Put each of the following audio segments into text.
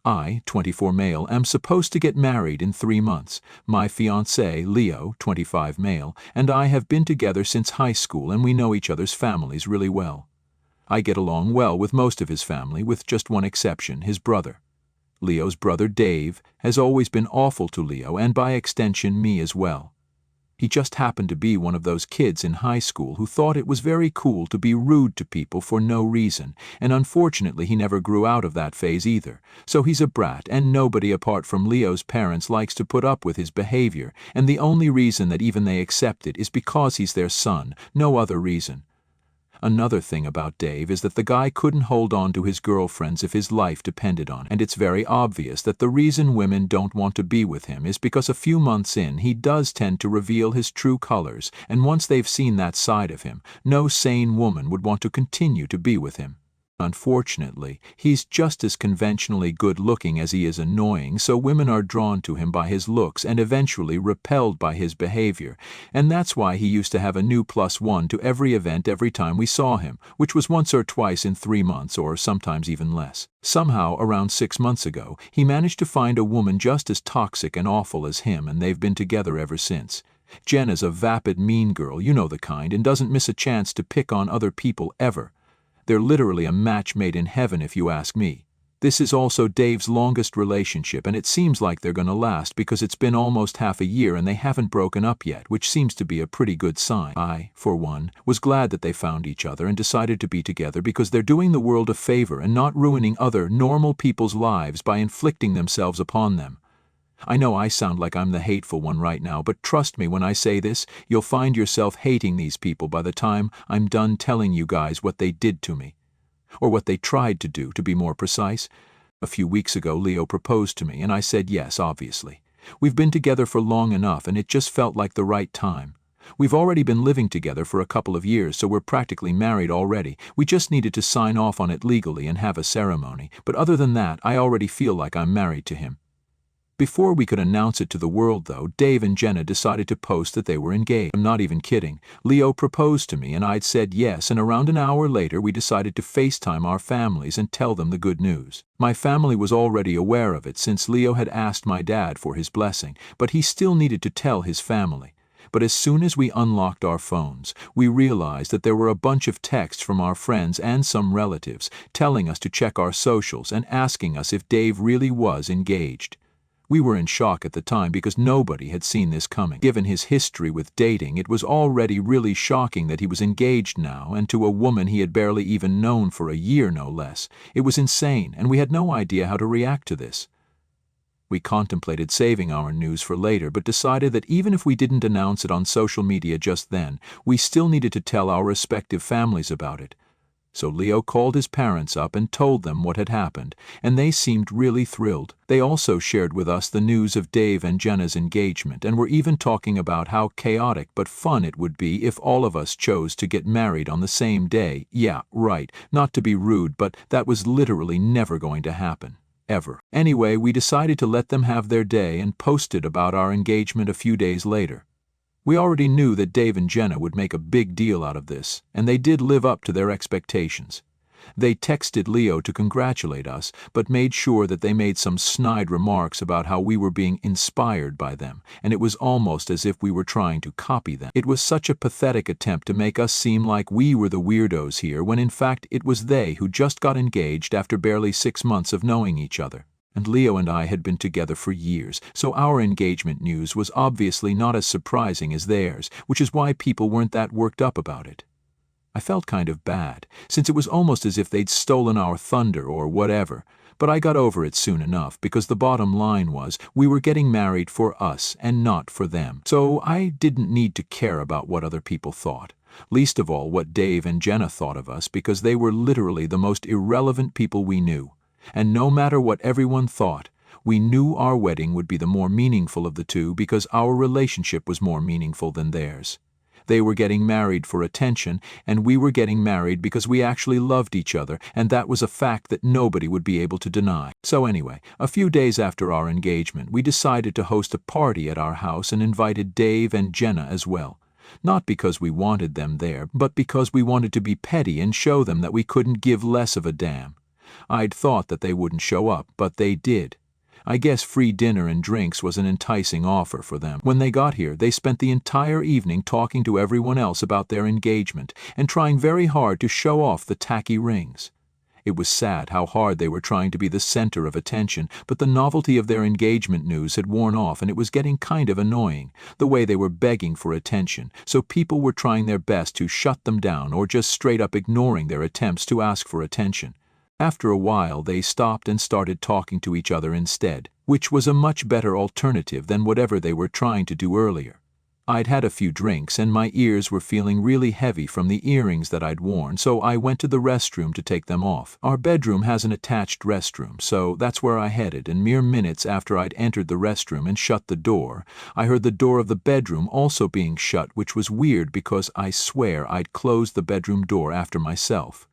I, 24 male, am supposed to get married in 3 months. My fiancé, Leo, 25 male, and I have been together since high school and we know each other's families really well. I get along well with most of his family, with just one exception, his brother. Leo's brother, Dave, has always been awful to Leo and by extension me as well. He just happened to be one of those kids in high school who thought it was very cool to be rude to people for no reason, and unfortunately he never grew out of that phase either. So he's a brat, and nobody apart from Leo's parents likes to put up with his behavior, and the only reason that even they accept it is because he's their son, no other reason. Another thing about Dave is that the guy couldn't hold on to his girlfriends if his life depended on it, and it's very obvious that the reason women don't want to be with him is because a few months in he does tend to reveal his true colors, and once they've seen that side of him, no sane woman would want to continue to be with him. Unfortunately, he's just as conventionally good-looking as he is annoying, so women are drawn to him by his looks and eventually repelled by his behavior, and that's why he used to have a new +1 to every event every time we saw him, which was once or twice in 3 months or sometimes even less. Somehow, around 6 months ago, he managed to find a woman just as toxic and awful as him, and they've been together ever since. Jenna's a vapid mean girl, you know the kind, and doesn't miss a chance to pick on other people ever. They're literally a match made in heaven if you ask me. This is also Dave's longest relationship, and it seems like they're gonna last because it's been almost half a year and they haven't broken up yet, which seems to be a pretty good sign. I, for one, was glad that they found each other and decided to be together because they're doing the world a favor and not ruining other, normal people's lives by inflicting themselves upon them. I know I sound like I'm the hateful one right now, but trust me when I say this, you'll find yourself hating these people by the time I'm done telling you guys what they did to me. Or what they tried to do, to be more precise. A few weeks ago, Leo proposed to me, and I said yes, obviously. We've been together for long enough, and it just felt like the right time. We've already been living together for a couple of years, so we're practically married already. We just needed to sign off on it legally and have a ceremony, but other than that, I already feel like I'm married to him. Before we could announce it to the world, though, Dave and Jenna decided to post that they were engaged. I'm not even kidding. Leo proposed to me and I'd said yes, and around an hour later we decided to FaceTime our families and tell them the good news. My family was already aware of it since Leo had asked my dad for his blessing, but he still needed to tell his family. But as soon as we unlocked our phones, we realized that there were a bunch of texts from our friends and some relatives telling us to check our socials and asking us if Dave really was engaged. We were in shock at the time because nobody had seen this coming. Given his history with dating, it was already really shocking that he was engaged now, and to a woman he had barely even known for a year, no less. It was insane, and we had no idea how to react to this. We contemplated saving our news for later, but decided that even if we didn't announce it on social media just then, we still needed to tell our respective families about it. So Leo called his parents up and told them what had happened, and they seemed really thrilled. They also shared with us the news of Dave and Jenna's engagement, and were even talking about how chaotic but fun it would be if all of us chose to get married on the same day. Yeah, right, not to be rude, but that was literally never going to happen. Ever. Anyway, we decided to let them have their day and posted about our engagement a few days later. We already knew that Dave and Jenna would make a big deal out of this, and they did live up to their expectations. They texted Leo to congratulate us, but made sure that they made some snide remarks about how we were being inspired by them, and it was almost as if we were trying to copy them. It was such a pathetic attempt to make us seem like we were the weirdos here, when in fact it was they who just got engaged after barely 6 months of knowing each other. And Leo and I had been together for years, so our engagement news was obviously not as surprising as theirs, which is why people weren't that worked up about it. I felt kind of bad, since it was almost as if they'd stolen our thunder or whatever, but I got over it soon enough because the bottom line was we were getting married for us and not for them. So I didn't need to care about what other people thought, least of all what Dave and Jenna thought of us, because they were literally the most irrelevant people we knew. And no matter what everyone thought, we knew our wedding would be the more meaningful of the two because our relationship was more meaningful than theirs. They were getting married for attention, and we were getting married because we actually loved each other, and that was a fact that nobody would be able to deny. So anyway, a few days after our engagement, we decided to host a party at our house and invited Dave and Jenna as well. Not because we wanted them there, but because we wanted to be petty and show them that we couldn't give less of a damn. I'd thought that they wouldn't show up, but they did. I guess free dinner and drinks was an enticing offer for them. When they got here, they spent the entire evening talking to everyone else about their engagement and trying very hard to show off the tacky rings. It was sad how hard they were trying to be the center of attention, but the novelty of their engagement news had worn off and it was getting kind of annoying, the way they were begging for attention, so people were trying their best to shut them down or just straight up ignoring their attempts to ask for attention. After a while, they stopped and started talking to each other instead, which was a much better alternative than whatever they were trying to do earlier. I'd had a few drinks and my ears were feeling really heavy from the earrings that I'd worn, so I went to the restroom to take them off. Our bedroom has an attached restroom, so that's where I headed, and mere minutes after I'd entered the restroom and shut the door, I heard the door of the bedroom also being shut, which was weird because I swear I'd closed the bedroom door after myself.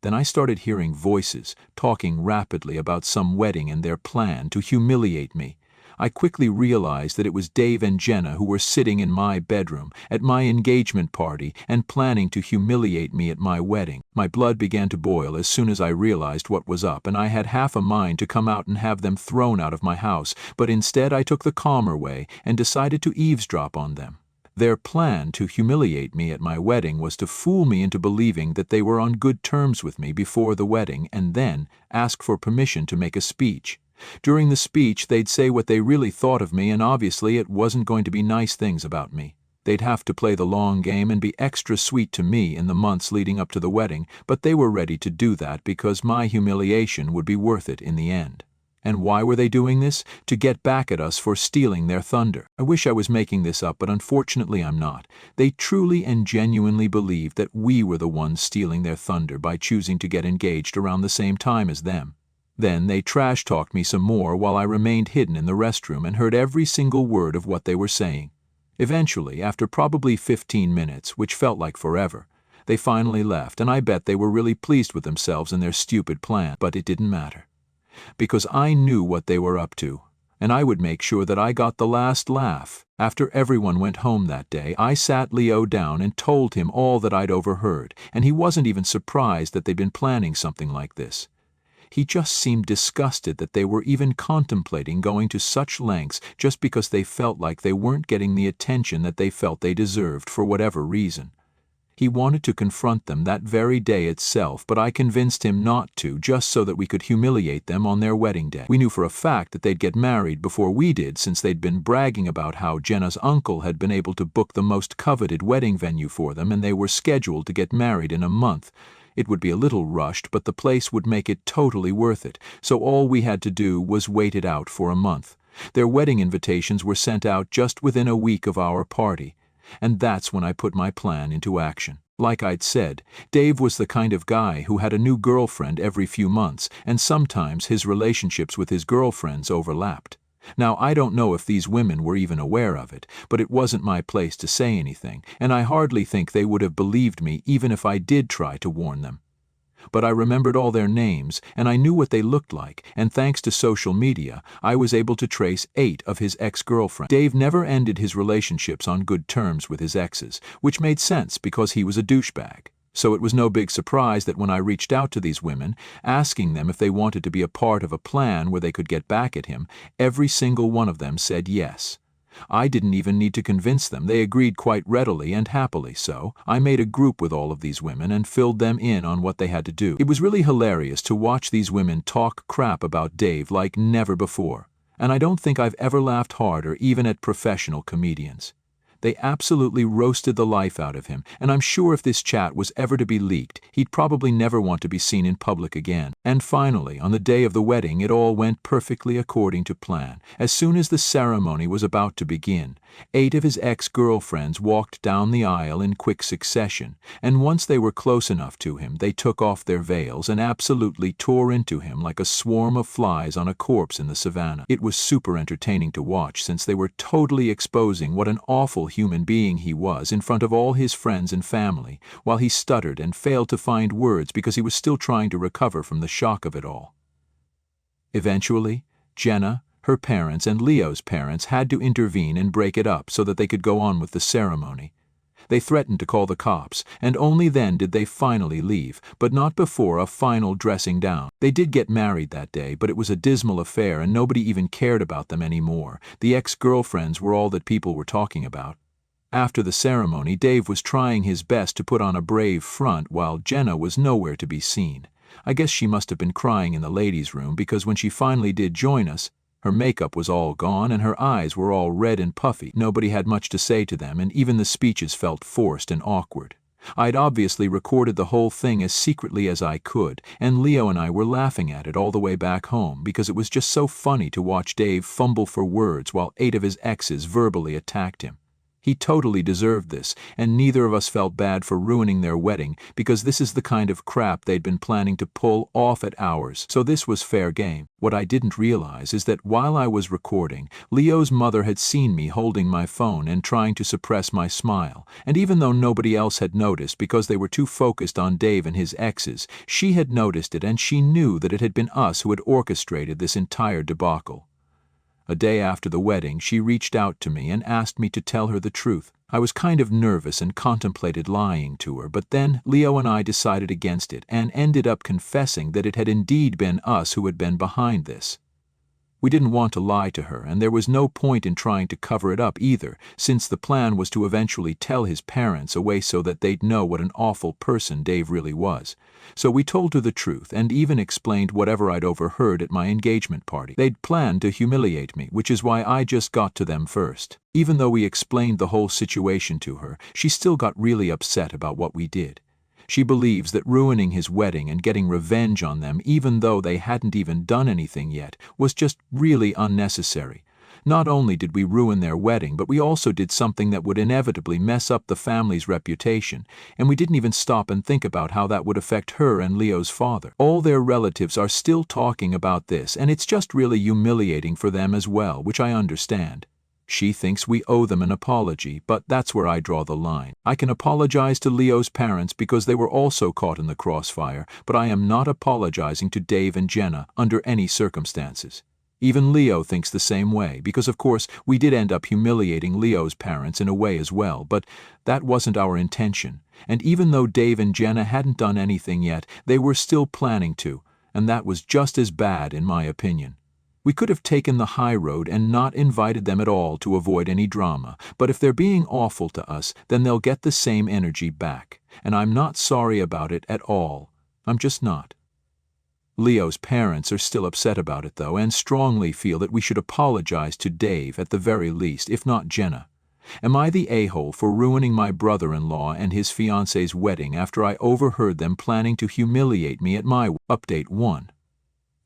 Then I started hearing voices, talking rapidly about some wedding and their plan to humiliate me. I quickly realized that it was Dave and Jenna who were sitting in my bedroom at my engagement party and planning to humiliate me at my wedding. My blood began to boil as soon as I realized what was up, and I had half a mind to come out and have them thrown out of my house, but instead I took the calmer way and decided to eavesdrop on them. Their plan to humiliate me at my wedding was to fool me into believing that they were on good terms with me before the wedding and then ask for permission to make a speech. During the speech, they'd say what they really thought of me, and obviously it wasn't going to be nice things about me. They'd have to play the long game and be extra sweet to me in the months leading up to the wedding, but they were ready to do that because my humiliation would be worth it in the end. And why were they doing this? To get back at us for stealing their thunder. I wish I was making this up, but unfortunately I'm not. They truly and genuinely believed that we were the ones stealing their thunder by choosing to get engaged around the same time as them. Then they trash-talked me some more while I remained hidden in the restroom and heard every single word of what they were saying. Eventually, after probably 15 minutes, which felt like forever, they finally left, and I bet they were really pleased with themselves and their stupid plan, but it didn't matter. Because I knew what they were up to, and I would make sure that I got the last laugh. After everyone went home that day, I sat Leo down and told him all that I'd overheard, and he wasn't even surprised that they'd been planning something like this. He just seemed disgusted that they were even contemplating going to such lengths just because they felt like they weren't getting the attention that they felt they deserved for whatever reason. He wanted to confront them that very day itself, but I convinced him not to, just so that we could humiliate them on their wedding day. We knew for a fact that they'd get married before we did, since they'd been bragging about how Jenna's uncle had been able to book the most coveted wedding venue for them, and they were scheduled to get married in a month. It would be a little rushed, but the place would make it totally worth it, so all we had to do was wait it out for a month. Their wedding invitations were sent out just within a week of our party, and that's when I put my plan into action. Like I'd said, Dave was the kind of guy who had a new girlfriend every few months, and sometimes his relationships with his girlfriends overlapped. Now, I don't know if these women were even aware of it, but it wasn't my place to say anything, and I hardly think they would have believed me even if I did try to warn them. But I remembered all their names, and I knew what they looked like, and thanks to social media, I was able to trace 8 of his ex-girlfriends. Dave never ended his relationships on good terms with his exes, which made sense because he was a douchebag. So it was no big surprise that when I reached out to these women, asking them if they wanted to be a part of a plan where they could get back at him, every single one of them said yes. I didn't even need to convince them. They agreed quite readily and happily, so I made a group with all of these women and filled them in on what they had to do. It was really hilarious to watch these women talk crap about Dave like never before, and I don't think I've ever laughed harder even at professional comedians. They absolutely roasted the life out of him, and I'm sure if this chat was ever to be leaked, he'd probably never want to be seen in public again. And finally, on the day of the wedding, it all went perfectly according to plan. As soon as the ceremony was about to begin, 8 of his ex-girlfriends walked down the aisle in quick succession, and once they were close enough to him, they took off their veils and absolutely tore into him like a swarm of flies on a corpse in the savannah. It was super entertaining to watch, since they were totally exposing what an awful human being he was in front of all his friends and family, while he stuttered and failed to find words because he was still trying to recover from the shock of it all. Eventually, Jenna, her parents, and Leo's parents had to intervene and break it up so that they could go on with the ceremony. They threatened to call the cops, and only then did they finally leave, but not before a final dressing down. They did get married that day, but it was a dismal affair and nobody even cared about them anymore. The ex-girlfriends were all that people were talking about. After the ceremony, Dave was trying his best to put on a brave front while Jenna was nowhere to be seen. I guess she must have been crying in the ladies' room because when she finally did join us, her makeup was all gone and her eyes were all red and puffy. Nobody had much to say to them, and even the speeches felt forced and awkward. I'd obviously recorded the whole thing as secretly as I could, and Leo and I were laughing at it all the way back home because it was just so funny to watch Dave fumble for words while 8 of his exes verbally attacked him. He totally deserved this, and neither of us felt bad for ruining their wedding because this is the kind of crap they'd been planning to pull off at ours, so this was fair game. What I didn't realize is that while I was recording, Leo's mother had seen me holding my phone and trying to suppress my smile, and even though nobody else had noticed because they were too focused on Dave and his exes, she had noticed it and she knew that it had been us who had orchestrated this entire debacle. A day after the wedding, she reached out to me and asked me to tell her the truth. I was kind of nervous and contemplated lying to her, but then Leo and I decided against it and ended up confessing that it had indeed been us who had been behind this. We didn't want to lie to her, and there was no point in trying to cover it up either, since the plan was to eventually tell his parents a way so that they'd know what an awful person Dave really was. So we told her the truth and even explained whatever I'd overheard at my engagement party. They'd planned to humiliate me, which is why I just got to them first. Even though we explained the whole situation to her, she still got really upset about what we did. She believes that ruining his wedding and getting revenge on them, even though they hadn't even done anything yet, was just really unnecessary. Not only did we ruin their wedding, but we also did something that would inevitably mess up the family's reputation, and we didn't even stop and think about how that would affect her and Leo's father. All their relatives are still talking about this, and it's just really humiliating for them as well, which I understand. She thinks we owe them an apology, but that's where I draw the line. I can apologize to Leo's parents because they were also caught in the crossfire, but I am not apologizing to Dave and Jenna under any circumstances. Even Leo thinks the same way, because of course we did end up humiliating Leo's parents in a way as well, but that wasn't our intention. And even though Dave and Jenna hadn't done anything yet, they were still planning to, and that was just as bad in my opinion. We could have taken the high road and not invited them at all to avoid any drama, but if they're being awful to us, then they'll get the same energy back, and I'm not sorry about it at all. I'm just not. Leo's parents are still upset about it though, and strongly feel that we should apologize to Dave at the very least, if not Jenna. Am I the a-hole for ruining my brother-in-law and his fiancée's wedding after I overheard them planning to humiliate me at my Update 1?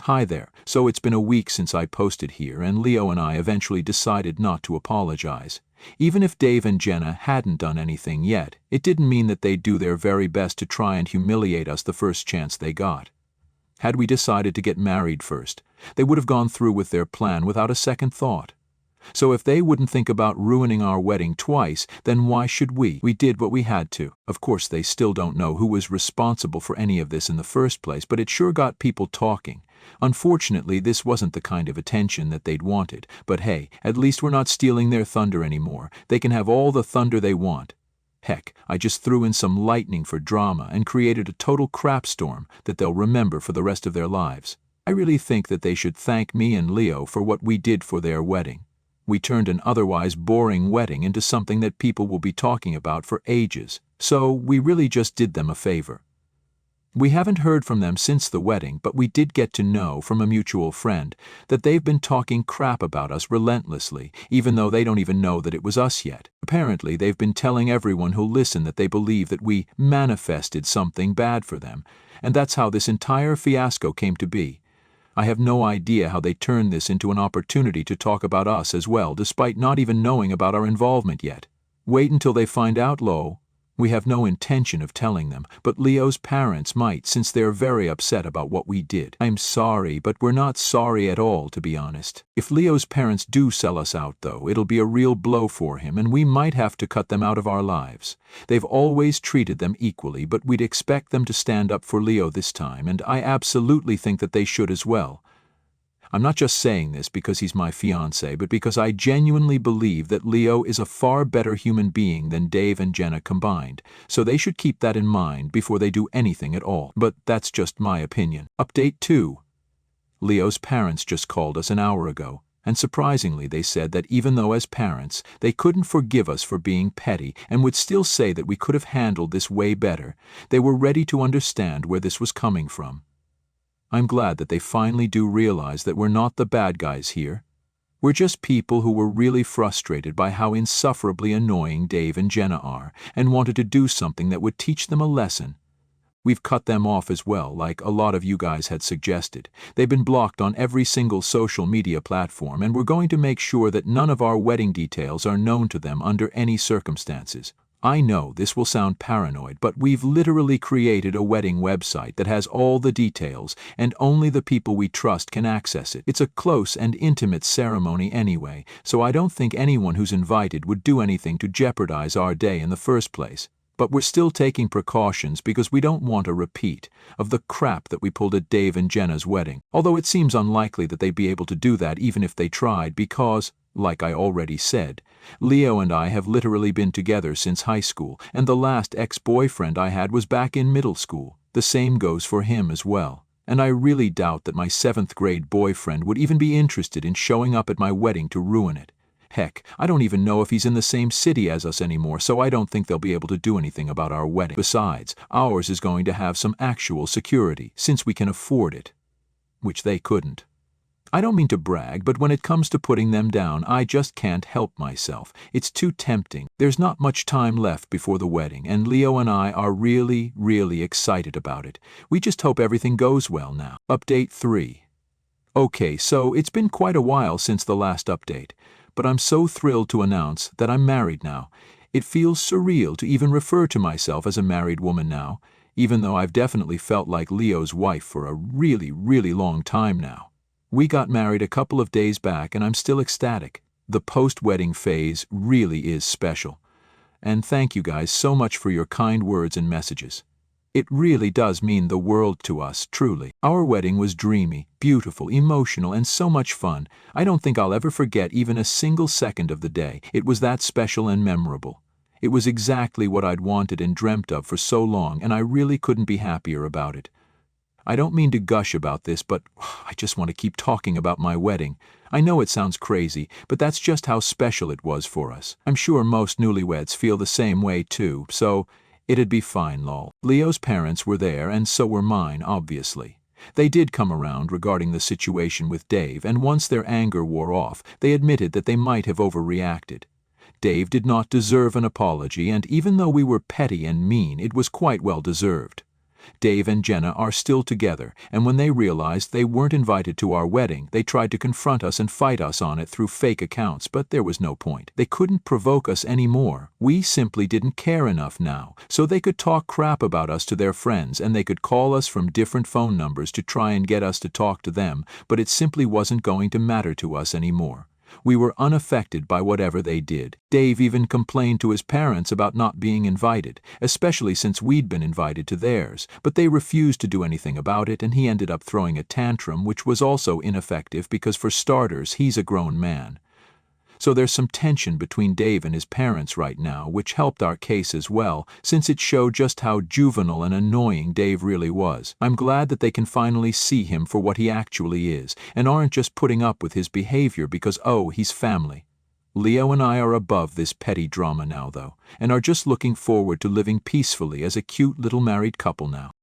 Hi there. So it's been a week since I posted here, and Leo and I eventually decided not to apologize. Even if Dave and Jenna hadn't done anything yet, it didn't mean that they'd do their very best to try and humiliate us the first chance they got. Had we decided to get married first, they would have gone through with their plan without a second thought. So if they wouldn't think about ruining our wedding twice, then why should we? We did what we had to. Of course, they still don't know who was responsible for any of this in the first place, but it sure got people talking. Unfortunately, this wasn't the kind of attention that they'd wanted, but hey, at least we're not stealing their thunder anymore. They can have all the thunder they want. Heck, I just threw in some lightning for drama and created a total crap storm that they'll remember for the rest of their lives. I really think that they should thank me and Leo for what we did for their wedding. We turned an otherwise boring wedding into something that people will be talking about for ages, so we really just did them a favor. We haven't heard from them since the wedding, but we did get to know from a mutual friend that they've been talking crap about us relentlessly, even though they don't even know that it was us yet. Apparently, they've been telling everyone who'll listen that they believe that we manifested something bad for them, and that's how this entire fiasco came to be. I have no idea how they turned this into an opportunity to talk about us as well, despite not even knowing about our involvement yet. Wait until they find out, Lo. We have no intention of telling them, but Leo's parents might, since they're very upset about what we did. I'm sorry, but we're not sorry at all, to be honest. If Leo's parents do sell us out, though, it'll be a real blow for him, and we might have to cut them out of our lives. They've always treated them equally, but we'd expect them to stand up for Leo this time, and I absolutely think that they should as well. I'm not just saying this because he's my fiancé, but because I genuinely believe that Leo is a far better human being than Dave and Jenna combined, so they should keep that in mind before they do anything at all. But that's just my opinion. Update 2. Leo's parents just called us an hour ago, and surprisingly they said that even though as parents they couldn't forgive us for being petty and would still say that we could have handled this way better, they were ready to understand where this was coming from. I'm glad that they finally do realize that we're not the bad guys here. We're just people who were really frustrated by how insufferably annoying Dave and Jenna are and wanted to do something that would teach them a lesson. We've cut them off as well, like a lot of you guys had suggested. They've been blocked on every single social media platform, and we're going to make sure that none of our wedding details are known to them under any circumstances. I know this will sound paranoid, but we've literally created a wedding website that has all the details, and only the people we trust can access it. It's a close and intimate ceremony anyway, so I don't think anyone who's invited would do anything to jeopardize our day in the first place. But we're still taking precautions because we don't want a repeat of the crap that we pulled at Dave and Jenna's wedding, although it seems unlikely that they'd be able to do that even if they tried because, like I already said, Leo and I have literally been together since high school, and the last ex-boyfriend I had was back in middle school. The same goes for him as well. And I really doubt that my 7th grade boyfriend would even be interested in showing up at my wedding to ruin it. Heck, I don't even know if he's in the same city as us anymore, so I don't think they'll be able to do anything about our wedding. Besides, ours is going to have some actual security, since we can afford it. Which they couldn't. I don't mean to brag, but when it comes to putting them down, I just can't help myself. It's too tempting. There's not much time left before the wedding, and Leo and I are really, really excited about it. We just hope everything goes well now. Update 3. Okay, so it's been quite a while since the last update, but I'm so thrilled to announce that I'm married now. It feels surreal to even refer to myself as a married woman now, even though I've definitely felt like Leo's wife for a really, really long time now. We got married a couple of days back and I'm still ecstatic. The post-wedding phase really is special. And thank you guys so much for your kind words and messages. It really does mean the world to us, truly. Our wedding was dreamy, beautiful, emotional, and so much fun. I don't think I'll ever forget even a single second of the day. It was that special and memorable. It was exactly what I'd wanted and dreamt of for so long, and I really couldn't be happier about it. I don't mean to gush about this, but I just want to keep talking about my wedding. I know it sounds crazy, but that's just how special it was for us. I'm sure most newlyweds feel the same way too, so it'd be fine, lol. Leo's parents were there, and so were mine, obviously. They did come around regarding the situation with Dave, and once their anger wore off, they admitted that they might have overreacted. Dave did not deserve an apology, and even though we were petty and mean, it was quite well deserved. Dave and Jenna are still together, and when they realized they weren't invited to our wedding, they tried to confront us and fight us on it through fake accounts, but there was no point. They couldn't provoke us anymore. We simply didn't care enough now, so they could talk crap about us to their friends, and they could call us from different phone numbers to try and get us to talk to them, but it simply wasn't going to matter to us anymore. We were unaffected by whatever they did. Dave even complained to his parents about not being invited, especially since we'd been invited to theirs, but they refused to do anything about it, and he ended up throwing a tantrum, which was also ineffective because, for starters, he's a grown man. So there's some tension between Dave and his parents right now, which helped our case as well, since it showed just how juvenile and annoying Dave really was. I'm glad that they can finally see him for what he actually is, and aren't just putting up with his behavior because, oh, he's family. Leo and I are above this petty drama now, though, and are just looking forward to living peacefully as a cute little married couple now.